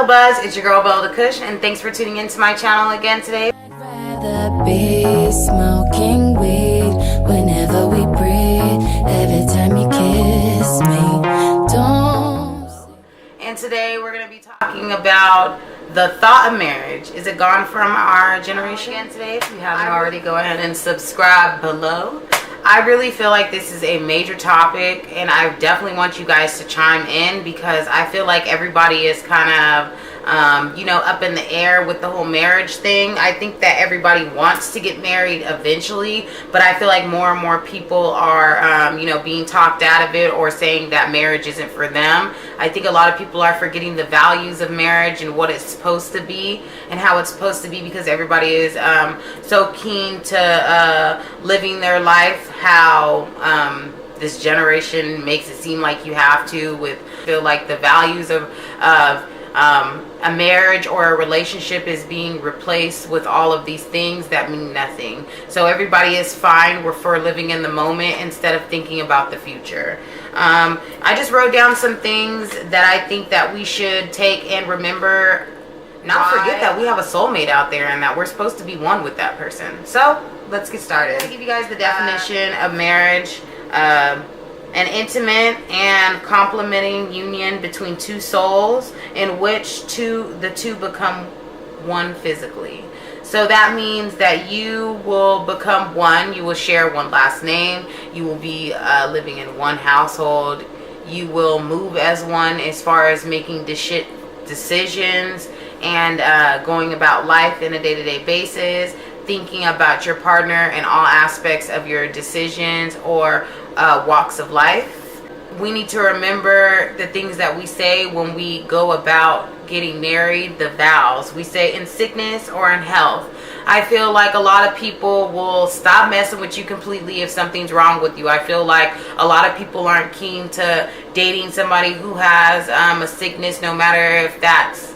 Buzz, it's your girl Bella the Kush, and thanks for tuning into my channel again today. I'd rather be smoking weed whenever we breathe. Every time you kiss me, don't. And today we're going to be talking about the thought of marriage. Is it gone from our generation? And today, if you haven't already, go ahead and subscribe below. I really feel like this is a major topic, and I definitely want you guys to chime in because I feel like everybody is kind of up in the air with the whole marriage thing. I think that everybody wants to get married eventually, but I feel like more and more people are being talked out of it or saying that marriage isn't for them. I think a lot of people are forgetting the values of marriage and what it's supposed to be and how it's supposed to be, because everybody is so keen to living their life how this generation makes it seem like you have to, with feel like the values of a marriage or a relationship is being replaced with all of these things that mean nothing. So everybody is fine for living in the moment instead of thinking about the future. I just wrote down some things that I think that we should take and remember. Not forget that we have a soulmate out there and that we're supposed to be one with that person. So let's get started. I'll give you guys the definition of marriage. An intimate and complementing union between two souls in which the two become one physically. So that means that you will become one. You will share one last name. You will be living in one household. You will move as one as far as making decisions and going about life in a day-to-day basis, thinking about your partner in all aspects of your decisions or walks of life. We need to remember the things that we say when we go about getting married, the vows. We say in sickness or in health. I feel like a lot of people will stop messing with you completely if something's wrong with you. I feel like a lot of people aren't keen to dating somebody who has a sickness, no matter if that's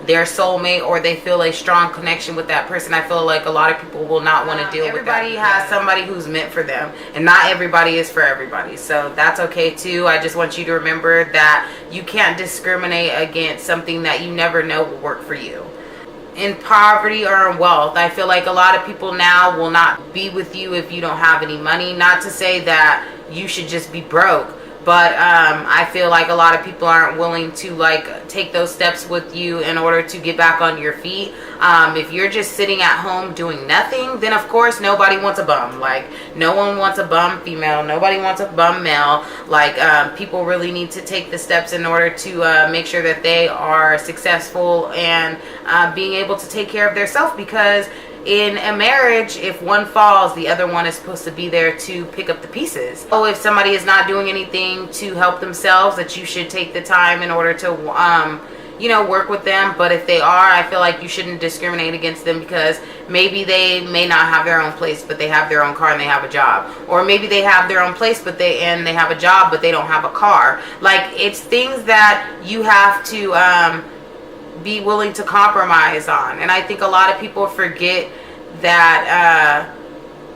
their soulmate or they feel a strong connection with that person. I feel like a lot of people will not want to deal with that. Everybody has somebody who's meant for them, and not everybody is for everybody, so that's okay too. I just want you to remember that you can't discriminate against something that you never know will work for you. In poverty or in wealth, I feel like a lot of people now will not be with you if you don't have any money. Not to say that you should just be broke, but I feel like a lot of people aren't willing to take those steps with you in order to get back on your feet. If you're just sitting at home doing nothing, then of course nobody wants a bum. Like, no one wants a bum female. Nobody wants a bum male. People really need to take the steps in order to make sure that they are successful and being able to take care of themselves, because in a marriage, if one falls, the other one is supposed to be there to pick up the pieces. So if somebody is not doing anything to help themselves, that you should take the time in order to work with them. But if they are, I feel like you shouldn't discriminate against them, because maybe they may not have their own place, but they have their own car and they have a job. Or maybe they have their own place, but they have a job, but they don't have a car. It's things that you have to be willing to compromise on. And I think a lot of people forget that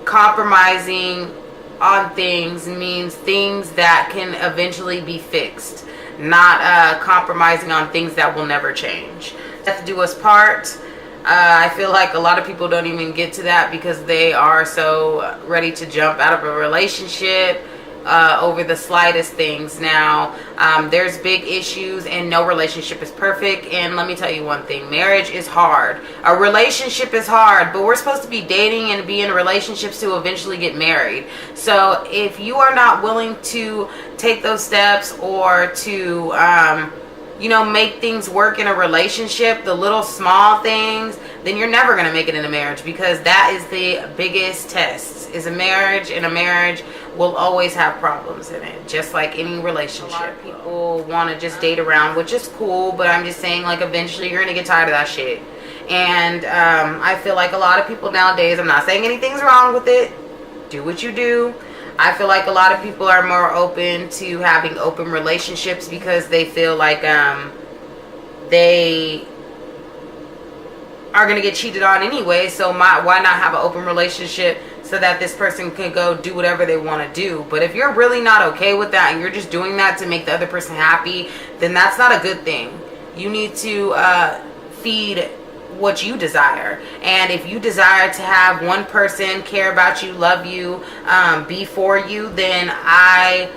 compromising on things means things that can eventually be fixed, not compromising on things that will never change. Have to do us part. I feel like a lot of people don't even get to that because they are so ready to jump out of a relationship over the slightest things. Now, there's big issues, and no relationship is perfect. And let me tell you one thing: marriage is hard. A relationship is hard, but we're supposed to be dating and be in relationships to eventually get married. So if you are not willing to take those steps or to make things work in a relationship, the little small things, then you're never going to make it in a marriage, because that is the biggest test, is a marriage. And a marriage will always have problems in it, just like any relationship. A lot of people want to just date around, which is cool, but I'm just saying, eventually you're going to get tired of that shit. And I feel like a lot of people nowadays, I'm not saying anything's wrong with it, do what you do. I feel like a lot of people are more open to having open relationships because they feel like they are going to get cheated on anyway, so why not have an open relationship so that this person can go do whatever they want to do. But if you're really not okay with that and you're just doing that to make the other person happy, then that's not a good thing. You need to feed what you desire. And if you desire to have one person care about you, love you, be for you, then I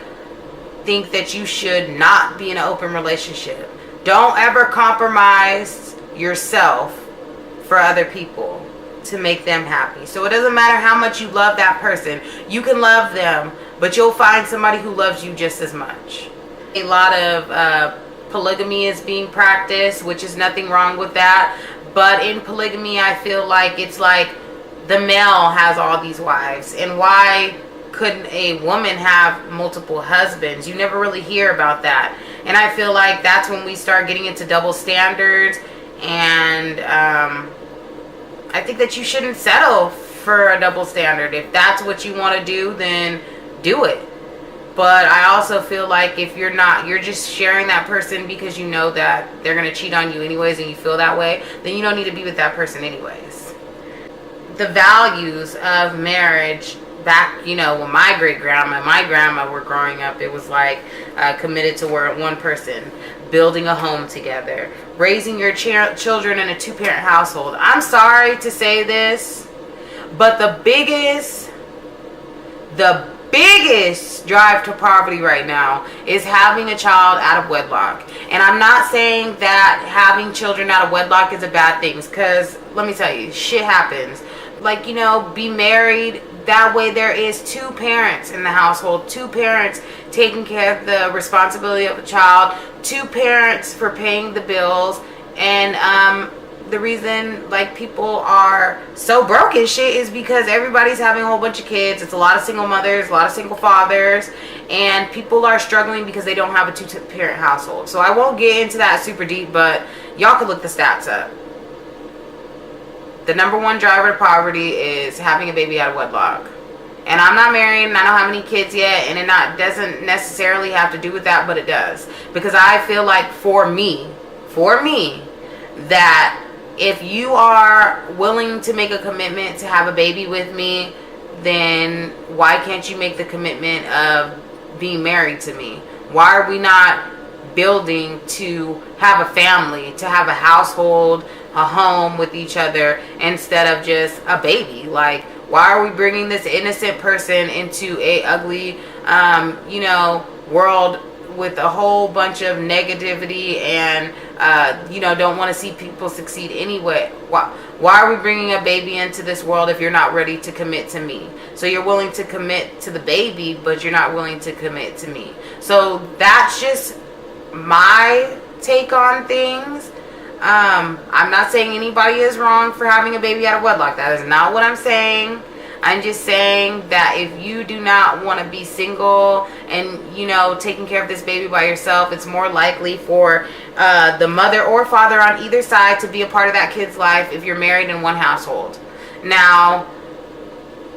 think that you should not be in an open relationship. Don't ever compromise yourself for other people to make them happy. So it doesn't matter how much you love that person. You can love them, but you'll find somebody who loves you just as much. A lot of polygamy is being practiced, which is nothing wrong with that. But in polygamy, I feel like it's like the male has all these wives. And why couldn't a woman have multiple husbands? You never really hear about that. And I feel like that's when we start getting into double standards. And I think that you shouldn't settle for a double standard. If that's what you want to do, then do it. But I also feel like if you're not, you're just sharing that person because you know that they're going to cheat on you anyways and you feel that way, then you don't need to be with that person anyways. The values of marriage back, you know, when my great-grandma and my grandma were growing up, it was like committed to one person, building a home together, raising your children in a two-parent household. I'm sorry to say this, but the biggest drive to poverty right now is having a child out of wedlock. And I'm not saying that having children out of wedlock is a bad thing, because let me tell you, shit happens. Like, you know, be married. That way there is two parents in the household, two parents taking care of the responsibility of the child, two parents for paying the bills. And the reason like people are so broke and shit is because everybody's having a whole bunch of kids. It's a lot of single mothers, a lot of single fathers, and people are struggling because they don't have a two-parent household. So I won't get into that super deep, but y'all can look the stats up. The number one driver to poverty is having a baby out of wedlock. And I'm not married and I don't have any kids yet, and it doesn't necessarily have to do with that, but it does. Because I feel like for me, that if you are willing to make a commitment to have a baby with me, then why can't you make the commitment of being married to me? Why are we not building to have a family, to have a household, a home with each other, instead of just a baby? Like, why are we bringing this innocent person into a ugly, world with a whole bunch of negativity and, don't want to see people succeed anyway? Why are we bringing a baby into this world if you're not ready to commit to me? So you're willing to commit to the baby, but you're not willing to commit to me. So that's just my take on things. I'm not saying anybody is wrong for having a baby out of wedlock. That is not what I'm saying. I'm just saying that if you do not want to be single and, taking care of this baby by yourself, it's more likely for the mother or father on either side to be a part of that kid's life if you're married in one household. Now,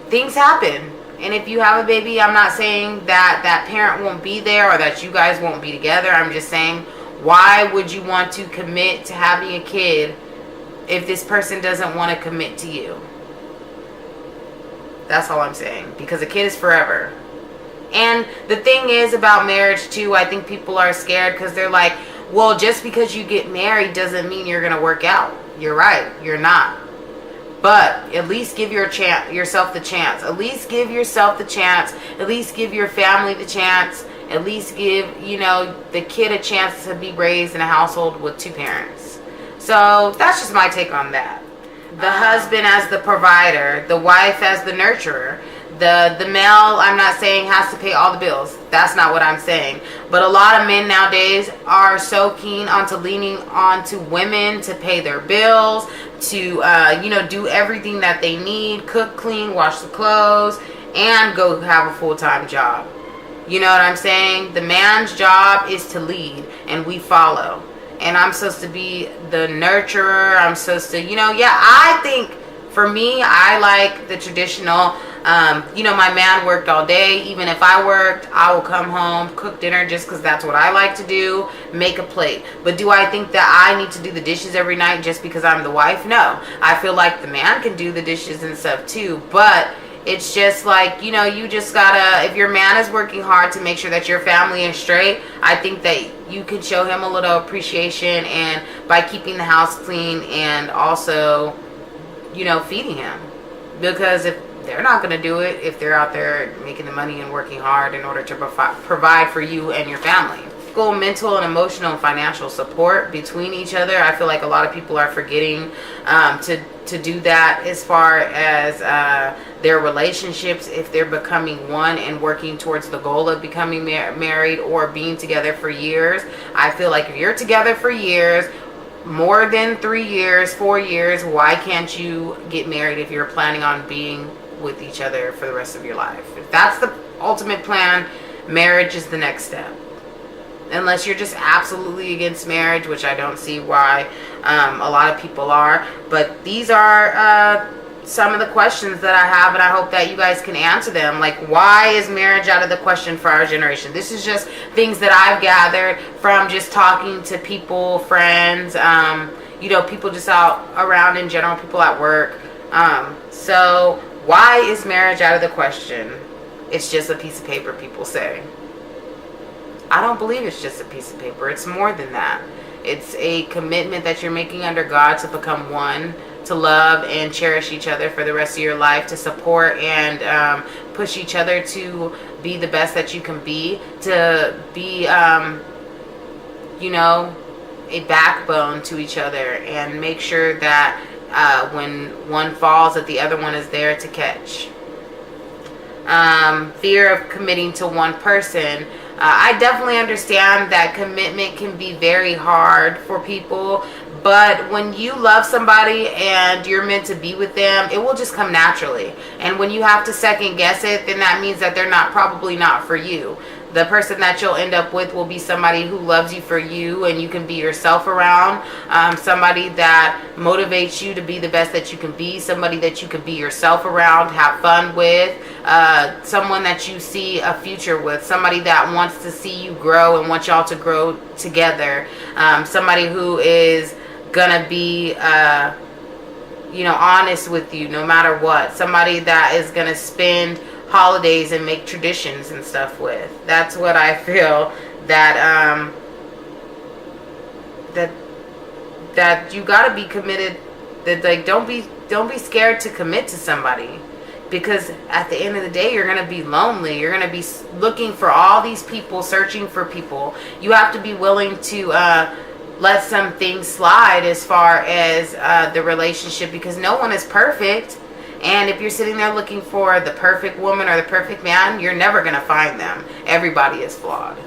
things happen. And if you have a baby, I'm not saying that that parent won't be there or that you guys won't be together. I'm just saying, why would you want to commit to having a kid if this person doesn't want to commit to you? That's all I'm saying. Because a kid is forever. And the thing is about marriage too, I think people are scared because they're like, well, just because you get married doesn't mean you're going to work out. You're right. You're not. But at least give yourself the chance. At least give yourself the chance. At least give your family the chance. At least give, the kid a chance to be raised in a household with two parents. So that's just my take on that. The husband as the provider, the wife as the nurturer. The male, I'm not saying has to pay all the bills. That's not what I'm saying. But a lot of men nowadays are so keen onto leaning onto women to pay their bills, to do everything that they need, cook, clean, wash the clothes, and go have a full-time job. You know what I'm saying? The man's job is to lead, and we follow. And I'm supposed to be the nurturer. I'm supposed to, I think for me, I like the traditional, my man worked all day. Even if I worked, I will come home, cook dinner just because that's what I like to do, make a plate. But do I think that I need to do the dishes every night just because I'm the wife? No. I feel like the man can do the dishes and stuff too. But It's just like, you know, you just gotta, if your man is working hard to make sure that your family is straight, I think that you can show him a little appreciation, and by keeping the house clean and also, you know, feeding him. Because if they're not going to do it, if they're out there making the money and working hard in order to provide for you and your family. Mental and emotional and financial support between each other. I feel like a lot of people are forgetting to do that as far as their relationships, if they're becoming one and working towards the goal of becoming married or being together for years. I feel like if you're together for years, more than 3 years, 4 years, why can't you get married if you're planning on being with each other for the rest of your life? If that's the ultimate plan, marriage is the next step. Unless you're just absolutely against marriage, which I don't see why a lot of people are. But these are some of the questions that I have, and I hope that you guys can answer them. Like, why is marriage out of the question for our generation? This is just things that I've gathered from just talking to people, friends, you know, people just out around in general, people at work. So why is marriage out of the question? It's just a piece of paper, people say. I don't believe it's just a piece of paper. It's more than that. It's a commitment that you're making under God to become one, to love and cherish each other for the rest of your life, to support and push each other to be the best that you can be, to be, you know, a backbone to each other, and make sure that when one falls, that the other one is there to catch. Fear of committing to one person. I definitely understand that commitment can be very hard for people, but when you love somebody and you're meant to be with them, it will just come naturally. And when you have to second guess it, then that means that they're probably not for you. The person that you'll end up with will be somebody who loves you for you and you can be yourself around, somebody that motivates you to be the best that you can be, somebody that you can be yourself around, have fun with, someone that you see a future with, somebody that wants to see you grow and wants y'all to grow together, somebody who is gonna be you know, honest with you no matter what, somebody that is gonna spend holidays and make traditions and stuff with. That's what I feel that that you got to be committed. That, like, don't be scared to commit to somebody, because at the end of the day you're going to be lonely. You're going to be looking for all these people, searching for people. You have to be willing to let some things slide as far as the relationship, because no one is perfect. And if you're sitting there looking for the perfect woman or the perfect man, you're never going to find them. Everybody is flawed.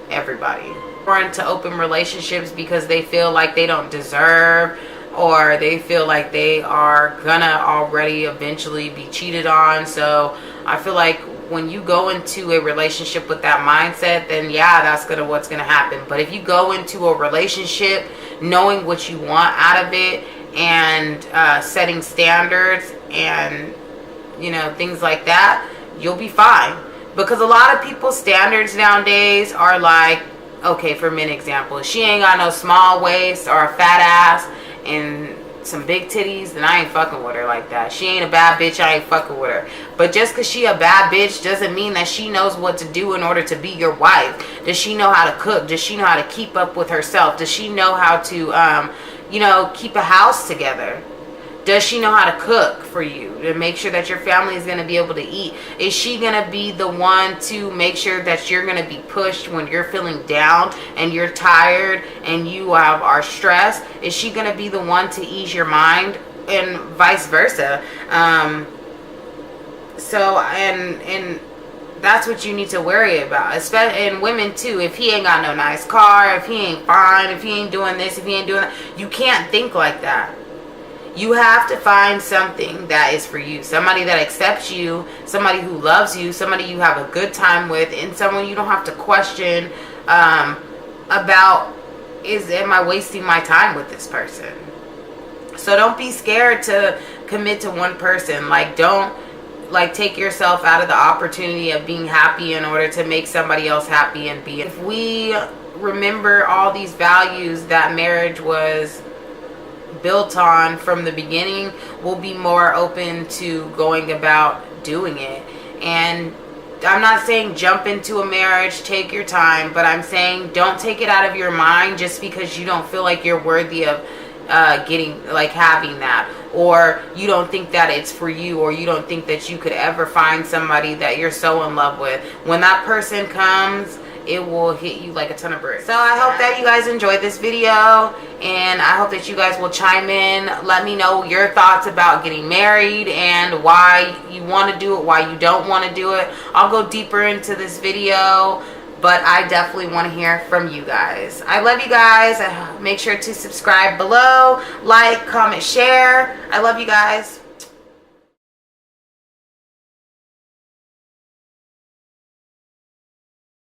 Everybody. Or into open relationships because they feel like they don't deserve, or they feel like they are gonna already eventually be cheated on. So I feel like when you go into a relationship with that mindset, then yeah, that's what's gonna happen. But if you go into a relationship knowing what you want out of it, and setting standards and, you know, things like that, you'll be fine. Because a lot of people's standards nowadays are like, okay, for men example, she ain't got no small waist or a fat ass and some big titties, then I ain't fucking with her like that. She ain't a bad bitch, I ain't fucking with her. But just because she a bad bitch doesn't mean that she knows what to do in order to be your wife. Does she know how to cook? Does she know how to keep up with herself? Does she know how to you know, keep a house together? Does she know how to cook for you to make sure that your family is going to be able to eat? Is she going to be the one to make sure that you're going to be pushed when you're feeling down and you're tired and you are stressed? Is she going to be the one to ease your mind, and vice versa? So and that's what you need to worry about, especially in women too. If he ain't got no nice car, if he ain't fine, if he ain't doing this, if he ain't doing that, you can't think like that. You have to find something that is for you, somebody that accepts you, somebody who loves you, somebody you have a good time with, and someone you don't have to question about, am I wasting my time with this person? So don't be scared to commit to one person. Like, don't take yourself out of the opportunity of being happy in order to make somebody else happy and be. If we remember all these values that marriage was built on from the beginning, we'll be more open to going about doing it. And I'm not saying jump into a marriage, take your time, but I'm saying don't take it out of your mind just because you don't feel like you're worthy of having that, or you don't think that it's for you, or you don't think that you could ever find somebody that you're so in love with. When that person comes, it will hit you like a ton of bricks. So I hope that you guys enjoyed this video, and I hope that you guys will chime in. Let me know your thoughts about getting married and why you want to do it, why you don't want to do it. I'll go deeper into this video, but I definitely want to hear from you guys. I love you guys. Make sure to subscribe below, like, comment, share. I love you guys.